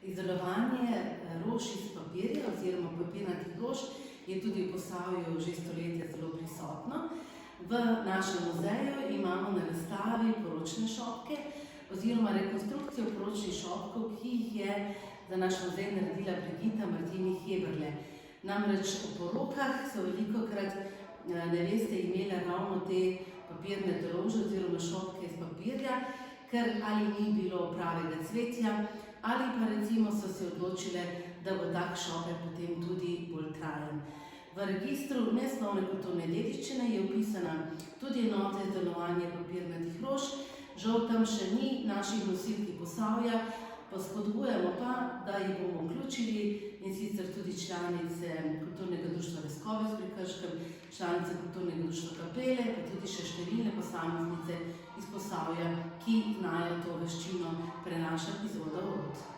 Izdelovanje rož iz papirja oziroma papirnatih rož je tudi v Posavju že stoletja zelo prisotno. V našem muzeju imamo na razstavi poročne šopke oziroma rekonstrukcijo poročnih šopkov, ki jih je za naš muzej naredila Brigita Martini Heberle. Namreč v porokah so velikokrat neveste imele ravno te papirnate rože oziroma šopke iz papirja, ker ali ni bilo pravega cvetja, ali pa recimo so se odločile, da bo tak šopek potem tudi bolj trajen. V registru nesnovne kulturne dediščine je opisana tudi enota izdelovanja papirnatih rož, žal tam še ni naših nosilk Posavja, spodbujamo pa, da jih bomo vključili, in sicer tudi članice Kulturnega društva Leskovec pri Krškem, članice Kulturnega društva Kapele, pa tudi še številne posameznice iz Posavja, ki znajo to veščino prenašati iz roda v rod.